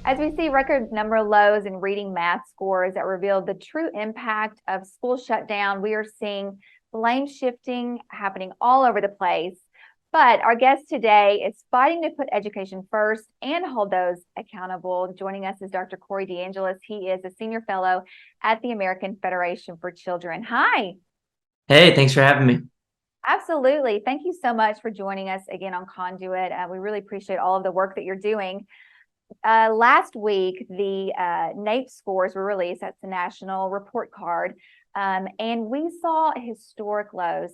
As we see record number of lows in reading math scores that reveal the true impact of school shutdown, we are seeing blame shifting happening all over the place. But our guest today is fighting to put education first and hold those accountable. Joining us is Dr. Corey DeAngelis. He is a senior fellow at the American Federation for Children. Hi. Hey, thanks for having me. Absolutely. Thank you so much for joining us again on Conduit. We really appreciate all of the work that you're doing. Last week, the NAEP scores were released. That's the national report card. And we saw historic lows,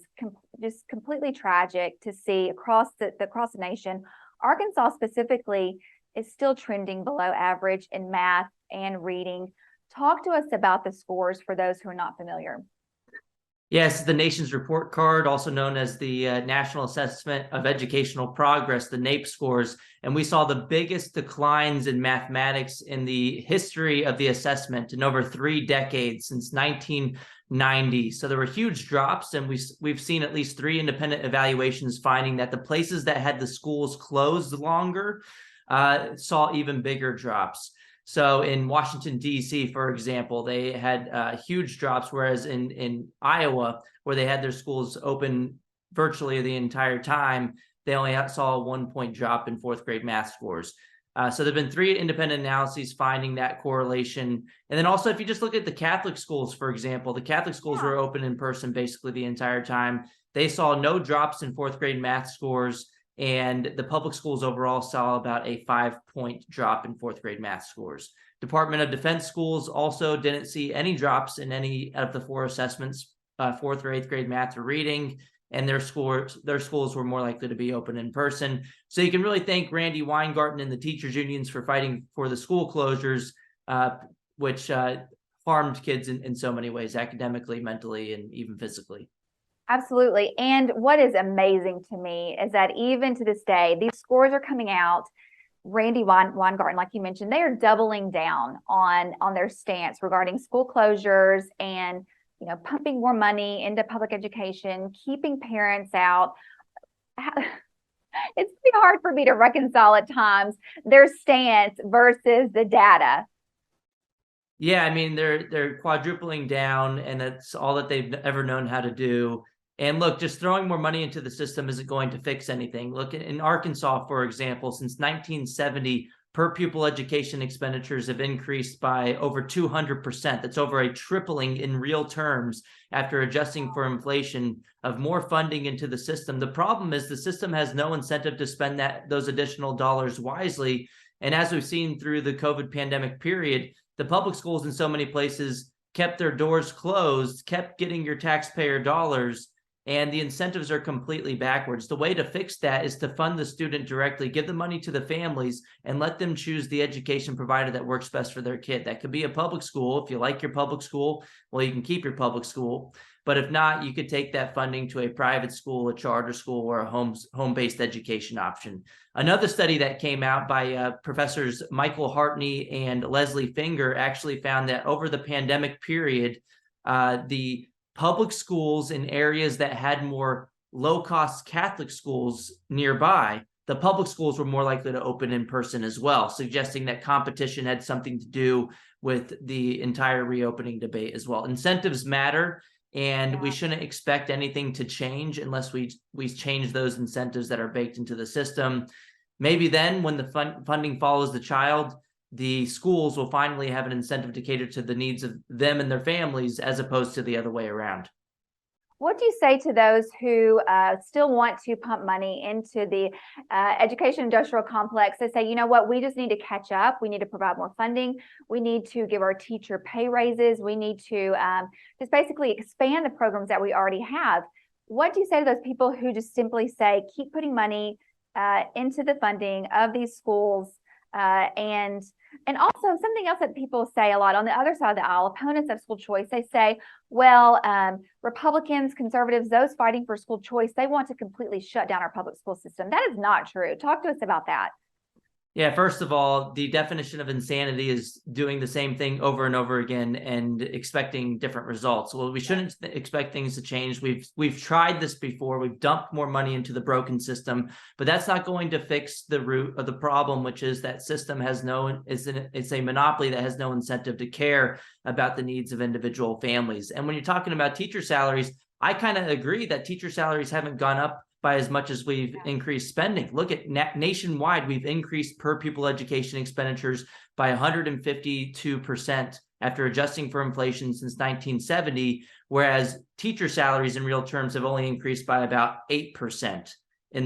just completely tragic to see across the nation. Arkansas specifically is still trending below average in math and reading. Talk to us about the scores for those who are not familiar. Yes, the nation's report card, also known as the National Assessment of Educational Progress, the NAEP scores, and we saw the biggest declines in mathematics in the history of the assessment in over 3 decades, since 1990. So there were huge drops, and we've seen at least 3 independent evaluations finding that the places that had the schools closed longer saw even bigger drops. So in Washington, D.C., for example, they had huge drops, whereas in Iowa, where they had their schools open virtually the entire time, they only saw a 1-point drop in 4th grade math scores. So there have been 3 independent analyses finding that correlation. And then also, if you just look at the Catholic schools, for example, the Catholic schools were open in person basically the entire time. They saw no drops in 4th grade math scores. And the public schools overall saw about a 5-point drop in 4th grade math scores. Department of Defense schools also didn't see any drops in any of the 4 assessments, 4th or 8th grade math or reading, and their schools were more likely to be open in person. So you can really thank Randy Weingarten and the teachers unions for fighting for the school closures, which harmed kids in so many ways, academically, mentally, and even physically. Absolutely. And what is amazing to me is that even to this day, these scores are coming out. Randy Weingarten, like you mentioned, they are doubling down on their stance regarding school closures and, pumping more money into public education, keeping parents out. It's pretty hard for me to reconcile at times their stance versus the data. Yeah, I mean, they're quadrupling down, and that's all that they've ever known how to do. And look, just throwing more money into the system isn't going to fix anything. Look, in Arkansas, for example, since 1970, per pupil education expenditures have increased by over 200%. That's over a tripling in real terms after adjusting for inflation of more funding into the system. The problem is the system has no incentive to spend those additional dollars wisely. And as we've seen through the COVID pandemic period, the public schools in so many places kept their doors closed, kept getting your taxpayer dollars, and the incentives are completely backwards. The way to fix that is to fund the student directly, give the money to the families, and let them choose the education provider that works best for their kid. That could be a public school. If you like your public school, well, you can keep your public school. But if not, you could take that funding to a private school, a charter school, or a home-based education option. Another study that came out by professors Michael Hartney and Leslie Finger actually found that over the pandemic period, the public schools in areas that had more low-cost Catholic schools nearby, the public schools were more likely to open in person as well, suggesting that competition had something to do with the entire reopening debate as well. Incentives matter, and we shouldn't expect anything to change unless we change those incentives that are baked into the system. Maybe then, when the funding follows the child, the schools will finally have an incentive to cater to the needs of them and their families, as opposed to the other way around. What do you say to those who still want to pump money into the education industrial complex? They say, you know what, we just need to catch up. We need to provide more funding. We need to give our teacher pay raises. We need to just basically expand the programs that we already have. What do you say to those people who just simply say, keep putting money into the funding of these schools? And also something else that people say a lot on the other side of the aisle, opponents of school choice, they say, well, Republicans, conservatives, those fighting for school choice, they want to completely shut down our public school system. That is not true. Talk to us about that. Yeah, first of all, the definition of insanity is doing the same thing over and over again and expecting different results. Well, we shouldn't expect things to change. We've tried this before. We've dumped more money into the broken system, but that's not going to fix the root of the problem, which is that system has it's a monopoly that has no incentive to care about the needs of individual families. And when you're talking about teacher salaries, I kind of agree that teacher salaries haven't gone up by as much as we've increased spending. Look at nationwide, we've increased per pupil education expenditures by 152% after adjusting for inflation since 1970, whereas teacher salaries in real terms have only increased by about 8%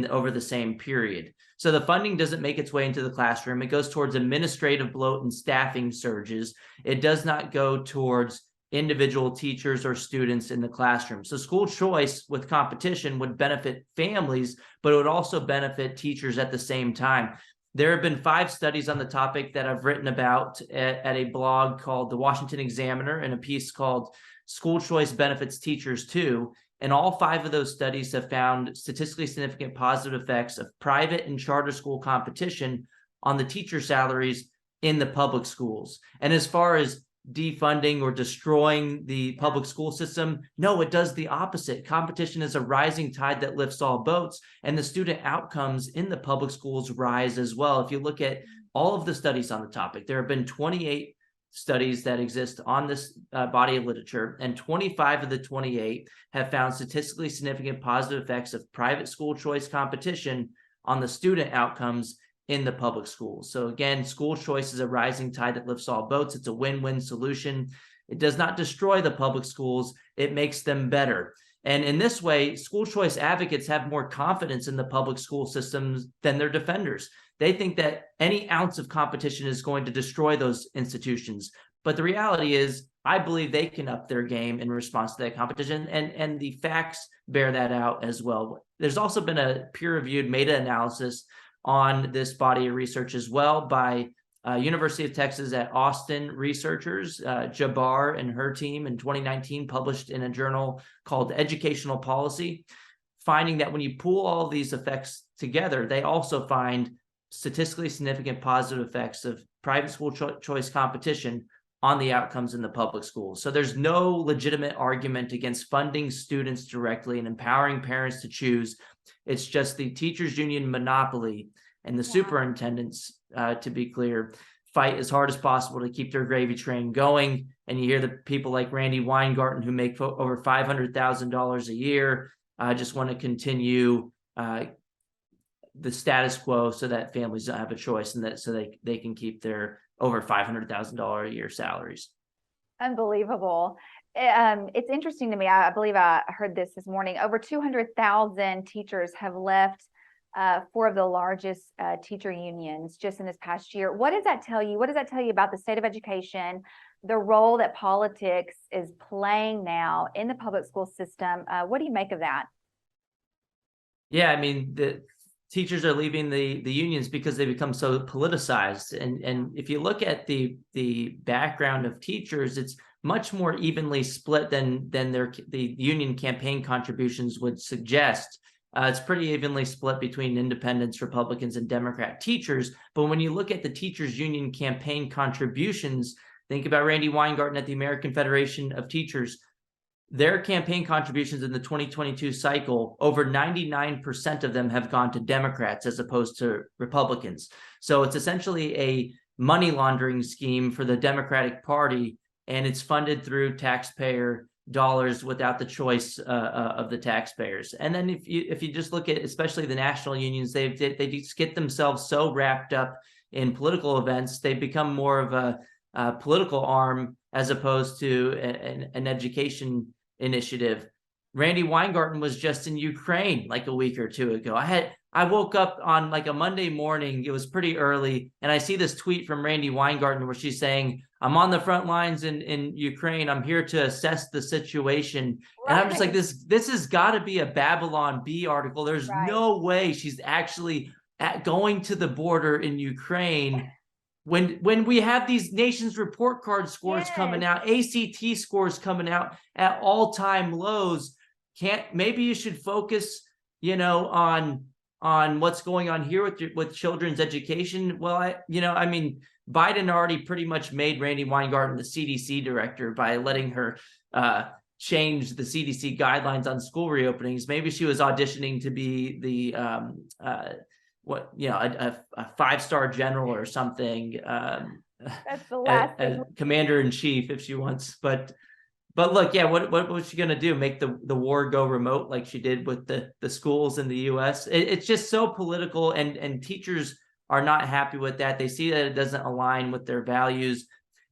over the same period. So the funding doesn't make its way into the classroom. It goes towards administrative bloat and staffing surges. It does not go towards individual teachers or students in the classroom. So school choice with competition would benefit families, but it would also benefit teachers at the same time. There have been 5 studies on the topic that I've written about at a blog called The Washington Examiner and a piece called School Choice Benefits Teachers Too. And all 5 of those studies have found statistically significant positive effects of private and charter school competition on the teacher salaries in the public schools. And as far as defunding or destroying the public school system, no, it does the opposite. Competition is a rising tide that lifts all boats, and the student outcomes in the public schools rise as well. If you look at all of the studies on the topic, there have been 28 studies that exist on this body of literature, and 25 of the 28 have found statistically significant positive effects of private school choice competition on the student outcomes in the public schools. So again, school choice is a rising tide that lifts all boats. It's a win-win solution. It does not destroy the public schools. It makes them better. And in this way, school choice advocates have more confidence in the public school systems than their defenders. They think that any ounce of competition is going to destroy those institutions. But the reality is, I believe they can up their game in response to that competition, and the facts bear that out as well. There's also been a peer-reviewed meta-analysis on this body of research as well by University of Texas at Austin researchers, Jabbar and her team in 2019 published in a journal called Educational Policy, finding that when you pool all of these effects together, they also find statistically significant positive effects of private school choice competition on the outcomes in the public schools. So there's no legitimate argument against funding students directly and empowering parents to choose. It's just the teachers union monopoly and the superintendents, to be clear, fight as hard as possible to keep their gravy train going. And you hear the people like Randy Weingarten, who make over $500,000 a year, just want to continue the status quo so that families don't have a choice, and that so they can keep their over $500,000 a year salaries. Unbelievable. It's interesting to me. I believe I heard this morning. Over 200,000 teachers have left 4 of the largest teacher unions just in this past year. What does that tell you? What does that tell you about the state of education, the role that politics is playing now in the public school system? What do you make of that? Yeah, I mean, the teachers are leaving the unions because they become so politicized. And if you look at the background of teachers, it's much more evenly split than the union campaign contributions would suggest. It's pretty evenly split between independents, Republicans, and Democrat teachers. But when you look at the teachers union campaign contributions, think about Randy Weingarten at the American Federation of Teachers. Their campaign contributions in the 2022 cycle, over 99% of them have gone to Democrats as opposed to Republicans. So it's essentially a money laundering scheme for the Democratic Party, and it's funded through taxpayer dollars without the choice of the taxpayers. And then if you just look at especially the national unions, they just get themselves so wrapped up in political events, they become more of a political arm as opposed to an education initiative. Randy Weingarten was just in Ukraine like a week or 2 ago. I woke up on like a Monday morning, it was pretty early, and I see this tweet from Randy Weingarten where she's saying, "I'm on the front lines in Ukraine. I'm here to assess the situation." Right. And I'm just like, this has got to be a Babylon Bee article. There's no way she's actually going to the border in Ukraine. When we have these nations report card scores coming out, ACT scores coming out at all-time lows, maybe you should focus, on on what's going on here with children's education. Well, I mean, Biden already pretty much made Randy Weingarten the CDC director by letting her change the CDC guidelines on school reopenings. Maybe she was auditioning to be the a 5-star general or something. That's the last as commander in chief if she wants. But look, yeah, what was she going to do? Make the war go remote like she did with the schools in the U.S.? It's just so political, and teachers are not happy with that. They see that it doesn't align with their values.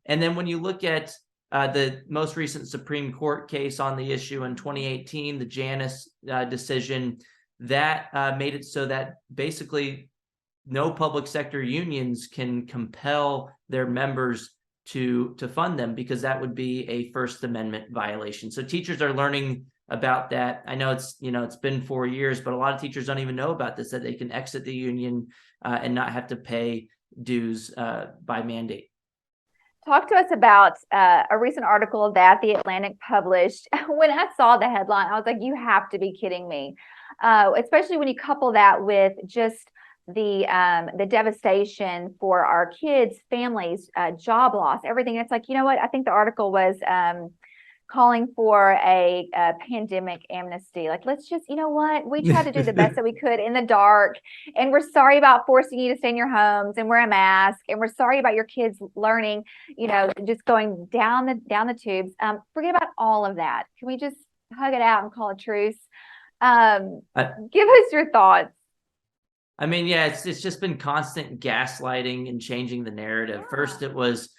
And then when you look at the most recent Supreme Court case on the issue in 2018, the DeAngelis decision, that made it so that basically no public sector unions can compel their members to fund them, because that would be a First Amendment violation. So teachers are learning about that. I know it's been 4 years, but a lot of teachers don't even know about this, that they can exit the union and not have to pay dues by mandate. Talk to us about a recent article that The Atlantic published. When I saw the headline, I was like, you have to be kidding me. Especially when you couple that with just the devastation for our kids, families, job loss, everything. It's like, you know what? I think the article was calling for a pandemic amnesty. Like, let's just, you know what? We tried to do the best that we could in the dark, and we're sorry about forcing you to stay in your homes and wear a mask, and we're sorry about your kids learning, just going down the tubes. Forget about all of that. Can we just hug it out and call a truce? Give us your thoughts. I mean, yeah, it's just been constant gaslighting and changing the narrative. Yeah. First, it was,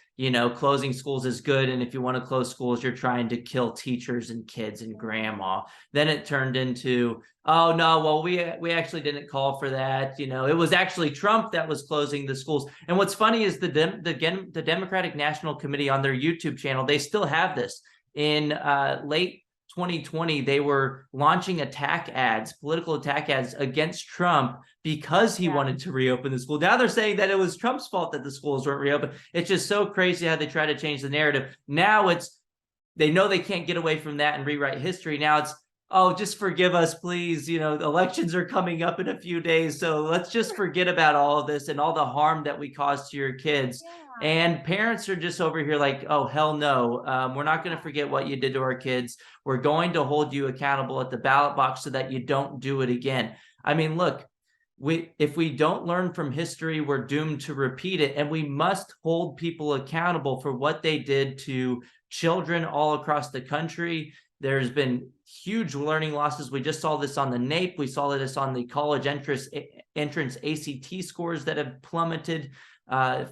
closing schools is good, and if you want to close schools, you're trying to kill teachers and kids and grandma. Then it turned into, oh no, well, we actually didn't call for that. It was actually Trump that was closing the schools. And what's funny is the Democratic National Committee on their YouTube channel, they still have this. In late 2020, they were launching political attack ads against Trump because he wanted to reopen the school. Now they're saying that it was Trump's fault that the schools weren't reopened. It's just so crazy how they try to change the narrative. Now they know they can't get away from that and rewrite history. Now it's, oh, just forgive us, please. Elections are coming up in a few days, so let's just forget about all of this and all the harm that we caused to your kids. Yeah. And parents are just over here like, oh, hell no. We're not going to forget what you did to our kids. We're going to hold you accountable at the ballot box so that you don't do it again. I mean, look, if we don't learn from history, we're doomed to repeat it. And we must hold people accountable for what they did to children all across the country. There's been huge learning losses. We just saw this on the NAEP. We saw this on the college entrance ACT scores that have plummeted to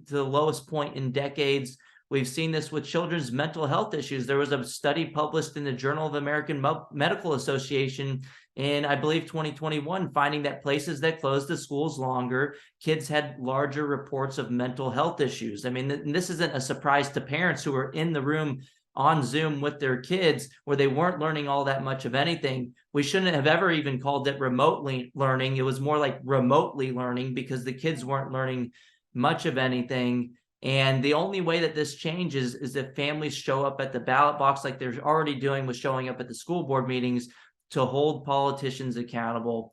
the lowest point in decades. We've seen this with children's mental health issues. There was a study published in the Journal of American Medical Association in, I believe, 2021, finding that places that closed the schools longer, kids had larger reports of mental health issues. I mean, this isn't a surprise to parents who were in the room on Zoom with their kids where they weren't learning all that much of anything. We shouldn't have ever even called it remotely learning. It was more like remotely learning, because the kids weren't learning much of anything. And the only way that this changes is if families show up at the ballot box like they're already doing with showing up at the school board meetings, to hold politicians accountable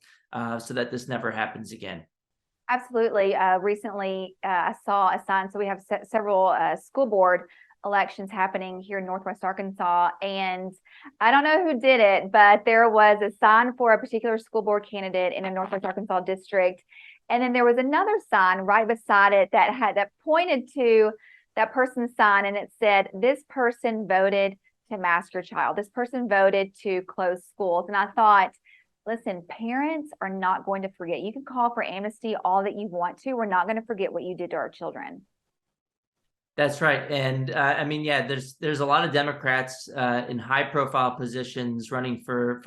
so that this never happens again. Absolutely. Recently, I saw a sign. So we have several school board elections happening here in Northwest Arkansas. And I don't know who did it, but there was a sign for a particular school board candidate in a Northwest Arkansas district. And then there was another sign right beside it that pointed to that person's sign, and it said, this person voted to mask your child. This person voted to close schools. And I thought, listen, parents are not going to forget. You can call for amnesty all that you want to. We're not going to forget what you did to our children. That's right. And I mean, yeah, there's a lot of Democrats in high profile positions running for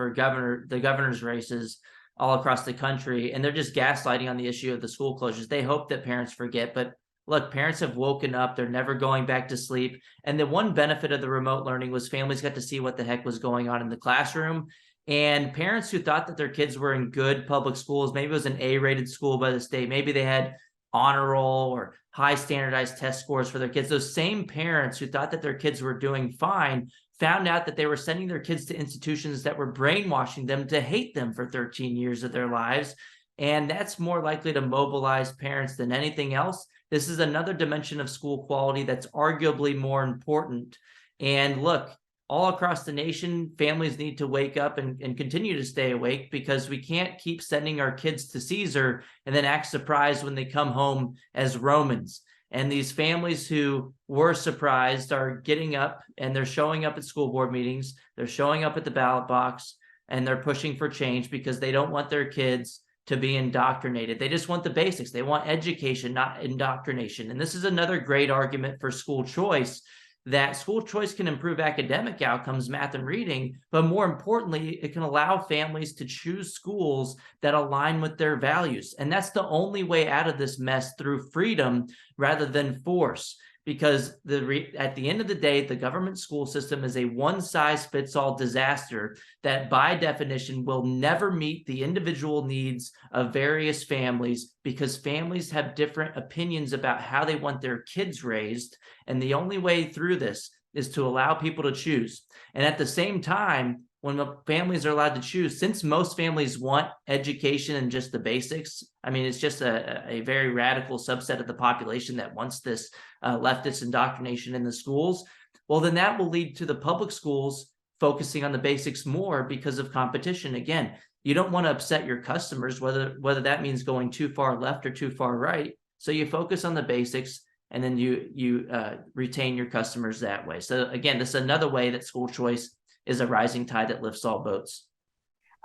the governor's races all across the country. And they're just gaslighting on the issue of the school closures. They hope that parents forget, but look, parents have woken up. They're never going back to sleep. And the one benefit of the remote learning was families got to see what the heck was going on in the classroom. And parents who thought that their kids were in good public schools, maybe it was an A-rated school by the state, maybe they had honor roll or high standardized test scores for their kids. Those same parents who thought that their kids were doing fine found out that they were sending their kids to institutions that were brainwashing them to hate them for 13 years of their lives. And that's more likely to mobilize parents than anything else. This is another dimension of school quality that's arguably more important. And look, all across the nation, families need to wake up and continue to stay awake, because we can't keep sending our kids to Caesar and then act surprised when they come home as Romans. And these families who were surprised are getting up and they're showing up at school board meetings, they're showing up at the ballot box, and they're pushing for change because they don't want their kids to be indoctrinated. They just want the basics. They want education, not indoctrination. And this is another great argument for school choice, that school choice can improve academic outcomes, math and reading, but more importantly, it can allow families to choose schools that align with their values. And that's the only way out of this mess, through freedom rather than force. Because at the end of the day, the government school system is a one-size-fits-all disaster that by definition will never meet the individual needs of various families, because families have different opinions about how they want their kids raised. And the only way through this is to allow people to choose. And at the same time, when the families are allowed to choose, since most families want education and just the basics, I mean, it's just a very radical subset of the population that wants this leftist indoctrination in the schools, well, then that will lead to the public schools focusing on the basics more because of competition. Again, you don't want to upset your customers, whether that means going too far left or too far right. So you focus on the basics, and then you retain your customers that way. So again, this is another way that school choice is a rising tide that lifts all boats.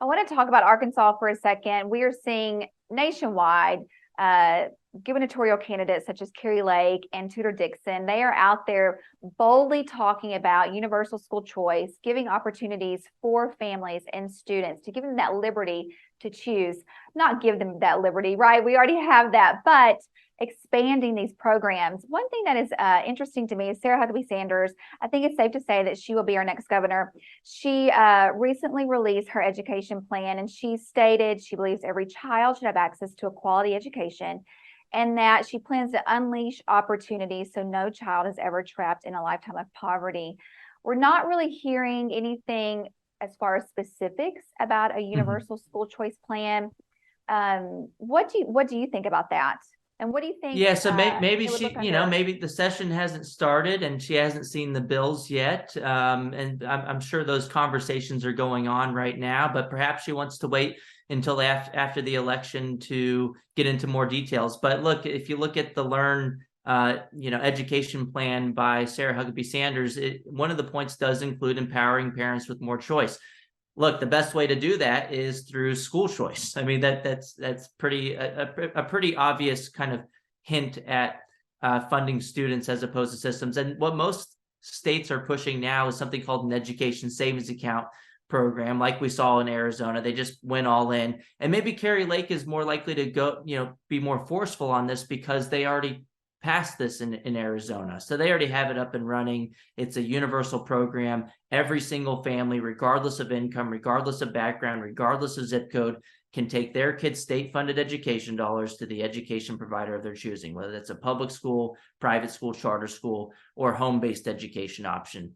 I want to talk about Arkansas for a second. We are seeing nationwide gubernatorial candidates such as Carrie Lake and Tudor Dixon. They are out there boldly talking about universal school choice, giving opportunities for families and students, to give them that liberty to choose. Not give them that liberty, right? We already have that, but expanding these programs. One thing that is interesting to me is Sarah Huckabee Sanders. I think it's safe to say that she will be our next governor. She recently released her education plan, and she stated she believes every child should have access to a quality education, and that she plans to unleash opportunities so no child is ever trapped in a lifetime of poverty. We're not really hearing anything as far as specifics about a universal school choice plan. What do you think about that? And what do you think? Yeah, so maybe she, under? maybe the session hasn't started and she hasn't seen the bills yet. And I'm sure those conversations are going on right now, but perhaps she wants to wait until after the election to get into more details. But look, if you look at the Learn, education plan by Sarah Huckabee Sanders, one of the points does include empowering parents with more choice. Look, the best way to do that is through school choice. I mean, that's pretty a pretty obvious kind of hint at funding students as opposed to systems. And what most states are pushing now is something called an education savings account program, like we saw in Arizona. They just went all in. And maybe Carrie Lake is more likely to go, be more forceful on this because they already passed this in Arizona. So they already have it up and running. It's a universal program. Every single family, regardless of income, regardless of background, regardless of zip code, can take their kids' state-funded education dollars to the education provider of their choosing, whether that's a public school, private school, charter school, or home-based education option.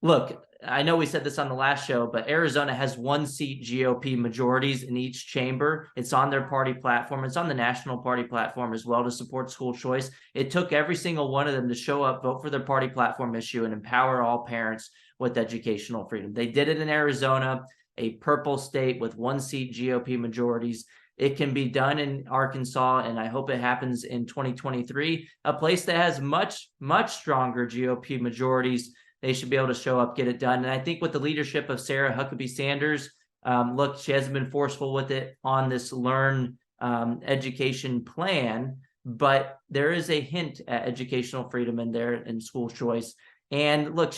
Look, I know we said this on the last show, but Arizona has 1-seat GOP majorities in each chamber. It's on their party platform. It's on the national party platform as well to support school choice. It took every single one of them to show up, vote for their party platform issue, and empower all parents with educational freedom. They did it in Arizona, a purple state with 1-seat GOP majorities. It can be done in Arkansas, and I hope it happens in 2023, a place that has much, much stronger GOP majorities. They should be able to show up, get it done. And I think with the leadership of Sarah Huckabee Sanders, look, she hasn't been forceful with it on this Learn education plan, but there is a hint at educational freedom in there and school choice. And look,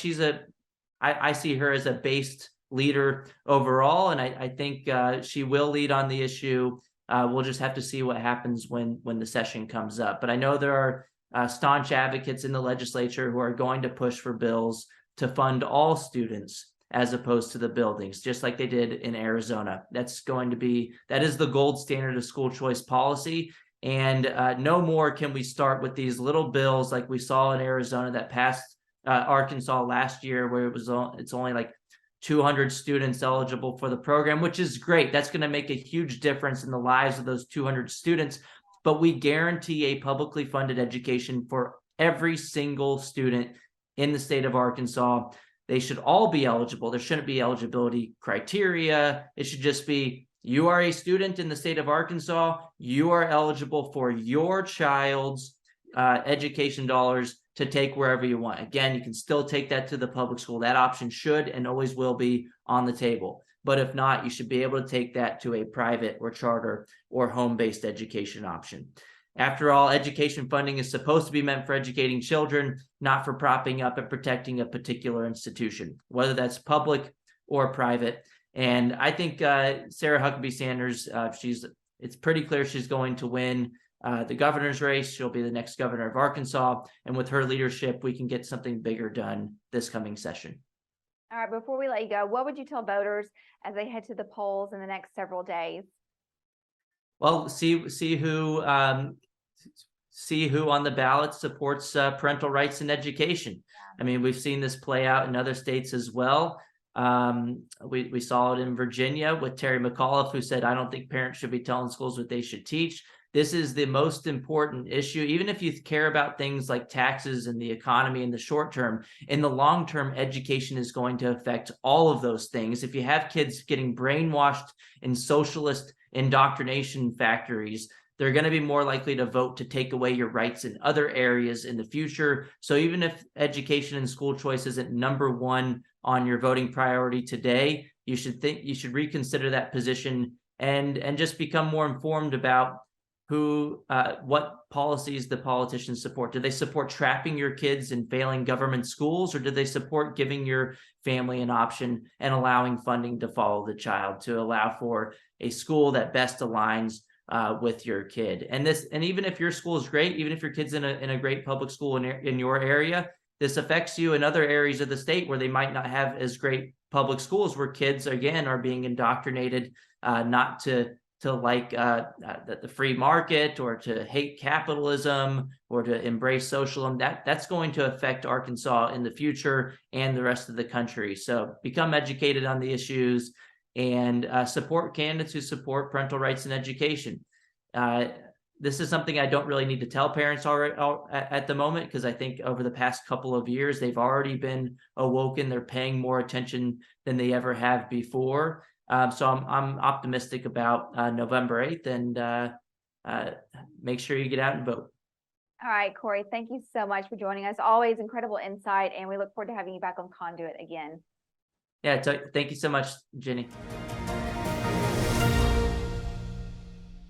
I see her as a based leader overall, and I think she will lead on the issue. We'll just have to see what happens when the session comes up. But I know there are staunch advocates in the legislature who are going to push for bills to fund all students as opposed to the buildings, just like they did in Arizona. That is the gold standard of school choice policy. And no more can we start with these little bills like we saw in Arizona that passed Arkansas last year, where it's only like 200 students eligible for the program, which is great. That's going to make a huge difference in the lives of those 200 students. But we guarantee a publicly funded education for every single student in the state of Arkansas. They should all be eligible. There shouldn't be eligibility criteria. It should just be, you are a student in the state of Arkansas. You are eligible for your child's education dollars to take wherever you want. Again, you can still take that to the public school. That option should and always will be on the table. But if not, you should be able to take that to a private or charter or home-based education option. After all, education funding is supposed to be meant for educating children, not for propping up and protecting a particular institution, whether that's public or private. And I think Sarah Huckabee Sanders, it's pretty clear she's going to win the governor's race. She'll be the next governor of Arkansas. And with her leadership, we can get something bigger done this coming session. All right, before we let you go, what would you tell voters as they head to the polls in the next several days? Well, see who on the ballot supports parental rights in education. I mean, we've seen this play out in other states as well. We saw it in Virginia with Terry McAuliffe, who said, I don't think parents should be telling schools what they should teach. This is the most important issue. Even if you care about things like taxes and the economy in the short term, in the long term, education is going to affect all of those things. If you have kids getting brainwashed in socialist indoctrination factories, they're going to be more likely to vote to take away your rights in other areas in the future. So even if education and school choice isn't number one on your voting priority today, you should reconsider that position and just become more informed about what policies the politicians support. Do they support trapping your kids in failing government schools, or do they support giving your family an option and allowing funding to follow the child, to allow for a school that best aligns with your kid? And even if your school is great, even if your kid's in a great public school in your area, this affects you in other areas of the state where they might not have as great public schools, where kids again are being indoctrinated not to like the free market, or to hate capitalism, or to embrace socialism. That's going to affect Arkansas in the future and the rest of the country. So become educated on the issues and support candidates who support parental rights in education. This is something I don't really need to tell parents at the moment, because I think over the past couple of years, they've already been awoken. They're paying more attention than they ever have before. So I'm optimistic about November 8th, and make sure you get out and vote. All right, Corey, thank you so much for joining us. Always incredible insight, and we look forward to having you back on Conduit again. Yeah, thank you so much, Jenny.